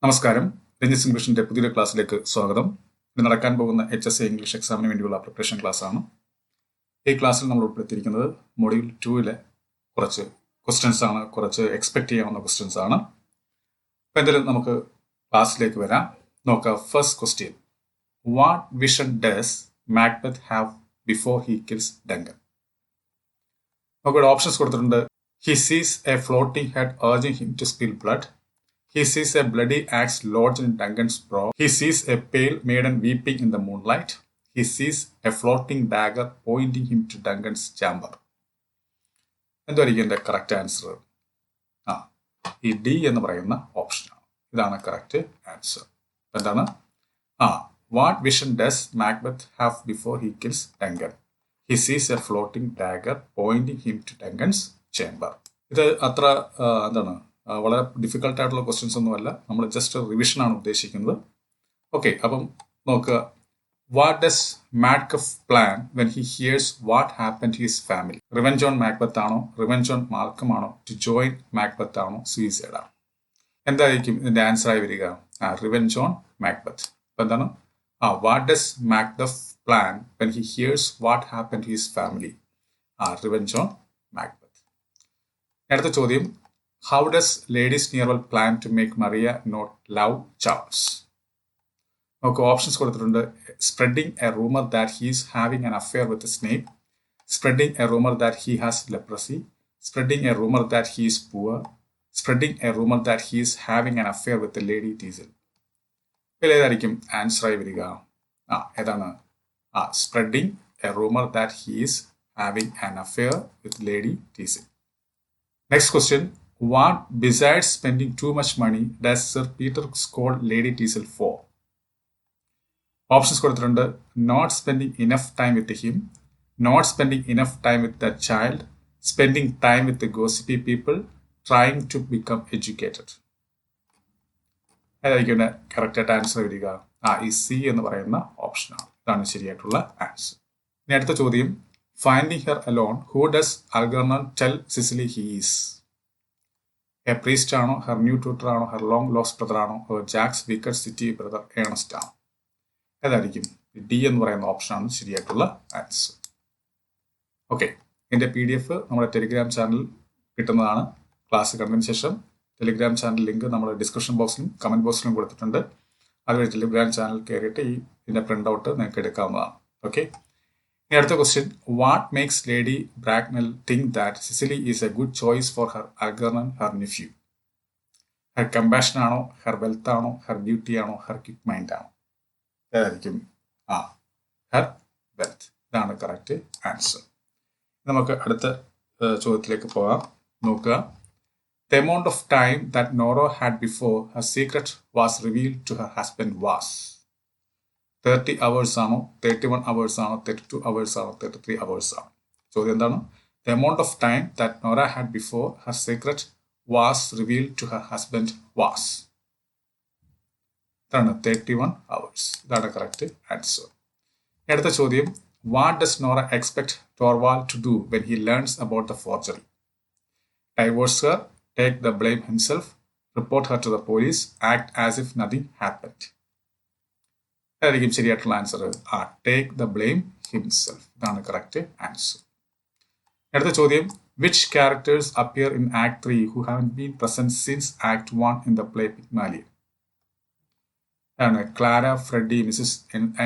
നമസ്കാരം. രഞ്ജിത്ത് ഇംഗ്ലീഷിന്റെ പുതിയ ക്ലാസ്സിലേക്ക് സ്വാഗതം. ഇന്ന് നടക്കാൻ പോകുന്ന HSA ഇംഗ്ലീഷ് എക്സാമിന് വേണ്ടിയുള്ള പ്രിപ്പറേഷൻ ക്ലാസ് ആണ്. ഈ ക്ലാസ്സിൽ നമ്മൾ ഉൾപ്പെടുത്തിയിരിക്കുന്നത് മൊഡ്യൂൾ 2-ലെ കുറച്ച് ക്വസ്റ്റ്യൻസ് ആണ്, കുറച്ച് എക്സ്പെക്ട് ചെയ്യാവുന്ന ക്വസ്റ്റ്യൻസ് ആണ്. അപ്പോൾ എന്തായാലും നമുക്ക് ക്ലാസ്സിലേക്ക് വരാം. നോക്കാം. First question, what vision does Macbeth have before he kills Duncan? നമുക്കിവിടെ ഓപ്ഷൻസ് കൊടുത്തിട്ടുണ്ട്. He sees a floating head urging him to spill blood. He sees a bloody axe lodged in Duncan's brow. He sees a pale maiden weeping in the moonlight. He sees a floating dagger pointing him to Duncan's chamber. എന്തായിരിക്കും എൻ്റെ correct answer? ഈ D എന്ന് പറയുന്ന ഓപ്ഷനാണ്. ഇതാണ് correct answer. എന്താണ്? What vision does Macbeth have before he kills Duncan? He sees a floating dagger pointing him to Duncan's chamber. ഇത് അത്ര എന്താണ് വളരെ ഡിഫിക്കൽട്ട് ആയിട്ടുള്ള ക്വസ്റ്റ്യൻസ് ഒന്നുമല്ല. നമ്മൾ ജസ്റ്റ് റിവിഷനാണ് ഉദ്ദേശിക്കുന്നത്. ഓക്കെ, അപ്പം നോക്കുക. What does Macbeth plan when he hears what happen to his family? Revenge on Macbeth ആണോ, റിവെഞ്ച് ഓൺ മാൽക്കം ആണോ, ടു ജോയിൻ മാക്ബെത്ത് ആണോ, സൂയിസൈഡ് ആണോ? എന്തായിരിക്കും ഇതിന്റെ ആൻസർ ആയി വരിക? Revenge on Macbeth. അപ്പം എന്താണ്? What does Macbeth plan when he hears what happen to his family? Revenge on Macbeth. അടുത്ത ചോദ്യം, how does Lady Sneerwell plan to make Maria not love Charles? നമുക്ക് ഓപ്ഷൻസ് കൊടുത്തിട്ടുണ്ട്. Spreading a rumor that he is having an affair with Snape, spreading a rumor that he has leprosy, spreading a rumor that he is poor, spreading a rumor that he is having an affair with the Lady Teasel. ഇതിൽ ഏതായിരിക്കും answer ആയി വരിക? ഏതാണ്? Spreading a rumor that he is having an affair with Lady Teasel. Next question, what besides spending too much money does Sir Peter scold Lady Teasel for? Options കൊടുത്തിട്ടുണ്ട്. Not spending enough time with him, not spending enough time with the child, spending time with the gossipy people, trying to become educated. ഏതായിരിക്കും correct ആയിട്ട് answer വരിക? ഈ C എന്ന് പറയുന്ന ഓപ്ഷനാണ്. ഇതാണ് ശരിയായിട്ടുള്ള ആൻസർ. ഇനി അടുത്ത ചോദ്യം, finding her alone, who does Algernon tell Cecily he is? A priest ആണോ, ഹെർ ന്യൂ ട്യൂട്ടർ ആണോ, ഹെർ ലോങ് ലോസ്റ്റ് ബ്രദർ ആണോ, Jack's wicked city brother Ernest ആണോ? ഏതായിരിക്കും? ഡി എന്ന് പറയുന്ന ഓപ്ഷനാണ് ശരിയായിട്ടുള്ള ആൻസർ. ഓക്കെ, എൻ്റെ PDF നമ്മുടെ ടെലിഗ്രാം ചാനലിൽ കിട്ടുന്നതാണ്. ക്ലാസ് കണ്ടതിന് ശേഷം ടെലിഗ്രാം ചാനൽ ലിങ്ക് നമ്മൾ ഡിസ്ക്രിപ്ഷൻ ബോക്സിലും കമൻറ്റ് ബോക്സിലും കൊടുത്തിട്ടുണ്ട്. അതുവഴി ടെലിഗ്രാം ചാനൽ കയറിയിട്ട് ഇതിൻ്റെ പ്രിൻ്റ് ഔട്ട് നിങ്ങൾക്ക് എടുക്കാവുന്നതാണ്. ഓക്കെ, ഇനി അടുത്ത question, what makes Lady Bracknell think that Cecily is a good choice for her Algernon her nephew? Her compassion ആണോ, ഹെർ വെൽത്ത് ആണോ, ഹെർ ബ്യൂട്ടി ആണോ, ഹെർ ക്വിക്ക് മൈൻഡ് ആണോ? ഏതായിരിക്കും? Her wealth. ഇതാണ് കറക്റ്റ് ആൻസർ. നമുക്ക് അടുത്ത ചോദ്യത്തിലേക്ക് പോകാം. നോക്കുക. The amount of time that Nora had before her secret was revealed to her husband was 30 hours ആണോ, 31 hours ആണോ, 32 hours ആണോ, 33 hours ആണോ? ചോദ്യം എന്താണ്? The amount of time that Nora had before her secret was revealed to her husband was. ഇതാണ് 31 hours. ഇതാണ് correct answer. അടുത്ത ചോദ്യം, what does Nora expect Torvald to do when he learns about the forgery? Divorce her, take the blame himself, report her to the police, act as if nothing happened? ഏതായിരിക്കും ശരിയായിട്ടുള്ള answer? Take the blame himself. ഇതാണ് correct answer. അടുത്ത ചോദ്യം, which characters appear in act 3 who haven't been present since act 1 in the play Pygmalion? ആണ് Clara, Freddy, Mrs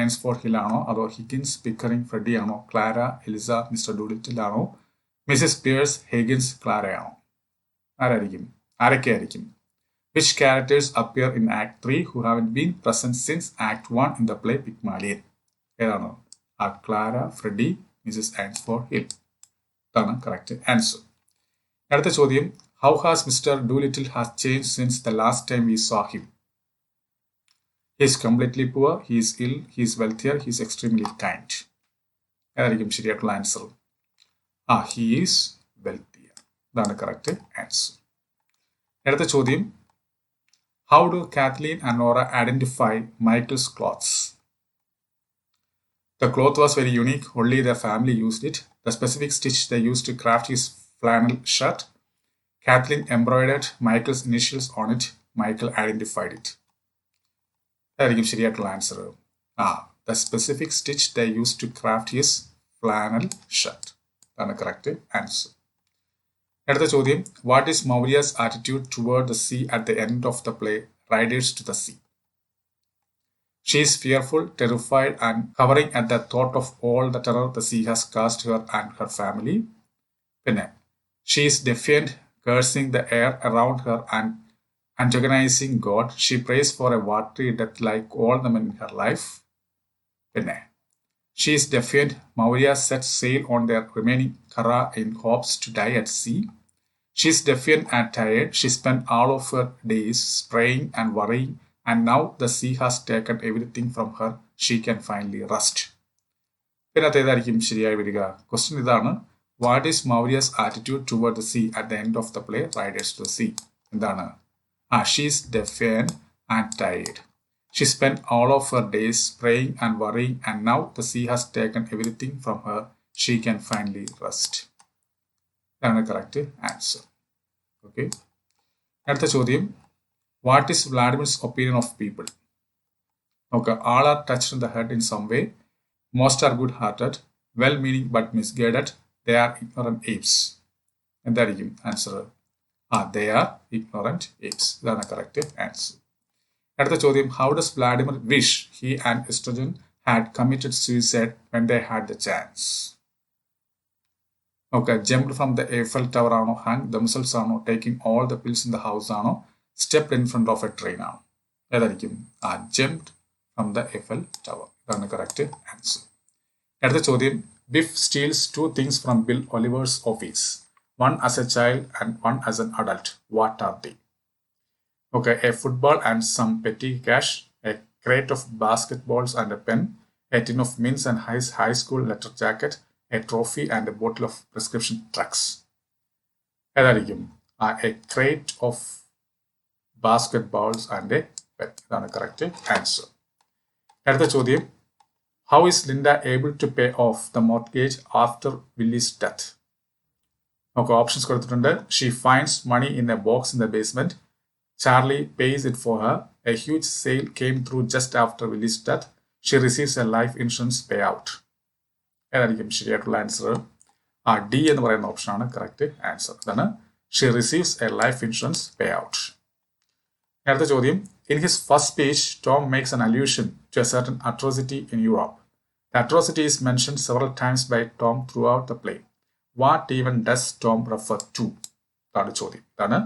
Eynsford Hill ആണോ, അതോ Higgins, Pickering, Freddy ആണോ, Clara, Eliza, Mr Doolittle ആണോ, Mrs Pearce, Higgins, Clara ആണോ? ആരൊക്കെയായിരിക്കും? Which characters appear in Act 3 who haven't been present since Act 1 in the play Pygmalion? ഏതാണ്? Clara, Freddy, Mrs Eynsford Hill. ഇതാണ് correct answer. അടുത്ത ചോദ്യം, how has Mr. Doolittle has changed since the last time we saw him? He is completely poor, he is ill, he is wealthier, he is extremely kind. ഏതായിരിക്കും ശരിയായിട്ടുള്ള answer? he is wealthier. ഇതാണ് correct answer. അടുത്ത ചോദ്യം, how do Kathleen and Nora identify Michael's clothes? The cloth was very unique, only their family used it. The specific stitch they used to craft his flannel shirt, Kathleen embroidered Michael's initials on it. Michael identified it. അതായിരിക്കും ശരിയായിട്ടുള്ള answer. The specific stitch they used to craft his flannel shirt. അതാണ് correct answer. അടുത്ത ചോദ്യം, what is Maurya's attitude toward the sea at the end of the play Riders to the sea? She is fearful, terrified, and hovering at the thought of all the terror the sea has caused her and her family. Pinne, she is defiant, cursing the air around her and antagonizing God. She prays for a watery death like all the men in her life. Pinne, she is defiant. Maurya set sail on their remaining kara in hopes to die at sea. She is defiant and tired. She spent all of her days praying and worrying, and now the sea has taken everything from her. She can finally rest. പിന്നത്തെ ഏതായിരിക്കും ശരിയായി വരിക? Question ഇതാണ്, what is Maurya's attitude toward the sea at the end of the play Riders to the Sea? എന്താണ്? She is defiant and tired. She spent all of her days praying and worrying, and now the sea has taken everything from her. She can finally rest. That's the correct answer. Okay. അടുത്ത ചോദ്യം, what is Vladimir's opinion of people? Okay, all are touched in the head in some way. Most are good-hearted, well-meaning but misguided. They are ignorant apes. എന്തായിരിക്കും answer? they are ignorant apes. That's the correct answer. അടുത്ത ചോദ്യം, how does Vladimir wish he and Estrogen had committed suicide when they had the chance? Okay, jumped from the Eiffel Tower ആണോ, hung themselves ആണോ, taking all the pills in the house ആണോ, stepped in front of a train ആണോ? ഏതായിരിക്കും? jumped from the Eiffel Tower. ഇതാണ് correct answer. അടുത്ത ചോദ്യം, Biff steals two things from Bill Oliver's office, one as a child and one as an adult. What are they? Okay, a football and some petty cash, a crate of basketballs and a pen, a tin of mints and his high school letter jacket, a trophy and a bottle of prescription drugs. ഏതായിരിക്കും? A crate of basketballs and a pen. ഇതാണ് correct answer. അടുത്ത ചോദ്യം, how is Linda able to pay off the mortgage after Willie's death? Okay, options കൊടുത്തിട്ടുണ്ട്. She finds money in a box in the basement. Charlie pays it for her. A huge sale came through just after Willie's death. She receives a life insurance payout. ഏതായിരിക്കും ശരിയായിട്ടുള്ള answer? D എന്ന് പറയുന്ന ഓപ്ഷനാണ് correct answer. അതാണ് she receives a life insurance pay out. അടുത്ത ചോദ്യം, in his first speech Tom makes an allusion to a certain atrocity in Europe. The atrocity is mentioned several times by Tom throughout the play. What even does Tom refer to? ഇതാണ് ചോദ്യം. ഇതാണ്,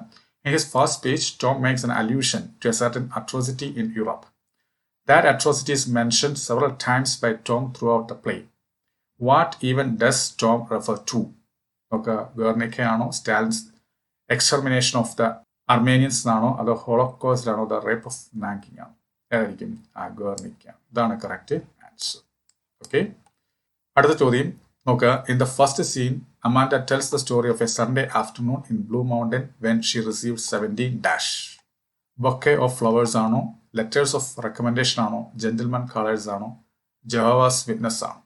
in his first speech, Tom makes an allusion to a certain atrocity in Europe. That atrocity is mentioned several times by Tom throughout the play. What even does Tom refer to? Okay, Guernica ആണോ, Stalin's extermination of the Armenians ആണോ, അതോ Holocaust ആണോ, the rape of Nanking ആണോ? ഏതായിരിക്കും? Guernica. ഇതാണ് correct answer. Okay, അടുത്ത ചോദ്യം നോക്കുക. In the first scene, Amanda tells the story of a Sunday afternoon in Blue Mountain when she received 17 dash. Bouquet of flowers ആണോ, letters of recommendation ആണോ, gentleman callers ആണോ, Jehovah's Witness ആണോ?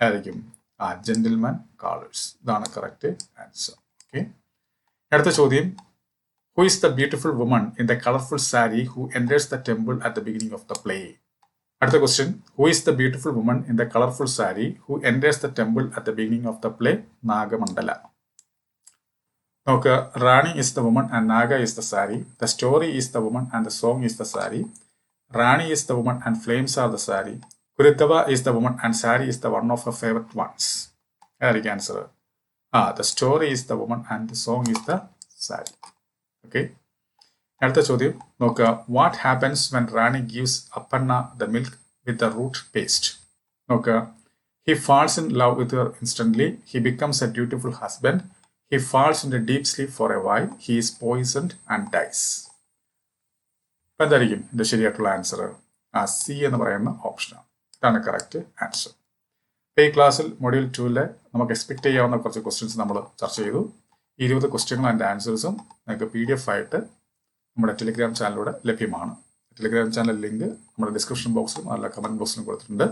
ഏതായിരിക്കും? gentleman callers. ഇതാണ് correct answer. Okay, അടുത്ത ചോദ്യം, who is the beautiful woman in the colorful saree who enters the temple at the beginning of the play? അടുത്ത question, who is the beautiful woman in the colorful saree who enters the temple at the beginning of the play? Nagamandala. നോക്കുക, Rani is the woman and Naga is the saree. The story is the woman and the song is the saree. Rani is the woman and flames are the saree. Kuridava is the woman and saree is the one of her favorite ones. ഏതായിരിക്കും answer? the story is the woman and the song is the saree. Okay. അടുത്ത ചോദ്യം നോക്കുക, what happens when Rani gives Appanna the milk with the root paste? നോക്കുക, he falls in love with her instantly. He becomes a dutiful husband. He falls in a deep sleep for a while. He is poisoned and dies. അപ്പം എന്തായിരിക്കും ഇത് ശരിയായിട്ടുള്ള answer? C എന്ന് പറയുന്ന ഓപ്ഷനാണ്. ഇതാണ് correct answer. ഈ ക്ലാസ്സിൽ മൊഡ്യൂൾ 2 നമുക്ക് എക്സ്പെക്ട് ചെയ്യാവുന്ന കുറച്ച് ക്വസ്റ്റ്യൻസ് നമ്മൾ ചർച്ച ചെയ്തു. 20 ക്വസ്റ്റ്യനും അതിൻ്റെ ആൻസേഴ്സും നിങ്ങൾക്ക് PDF ആയിട്ട് നമ്മുടെ ടെലിഗ്രാം ചാനലിലൂടെ ലഭ്യമാണ്. ടെലിഗ്രാം ചാനൽ ലിങ്ക് നമ്മുടെ ഡിസ്ക്രിപ്ഷൻ ബോക്സിലും അല്ല കമൻറ്റ് ബോക്സിലും കൊടുത്തിട്ടുണ്ട്.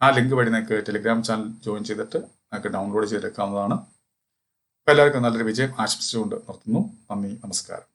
ആ ലിങ്ക് വഴി നിങ്ങൾക്ക് ടെലിഗ്രാം ചാനൽ ജോയിൻ ചെയ്തിട്ട് നിങ്ങൾക്ക് ഡൗൺലോഡ് ചെയ്തെടുക്കാവുന്നതാണ്. അപ്പോൾ എല്ലാവർക്കും നല്ലൊരു വിജയം ആശംസിച്ചുകൊണ്ട് നിർത്തുന്നു. നന്ദി, നമസ്കാരം.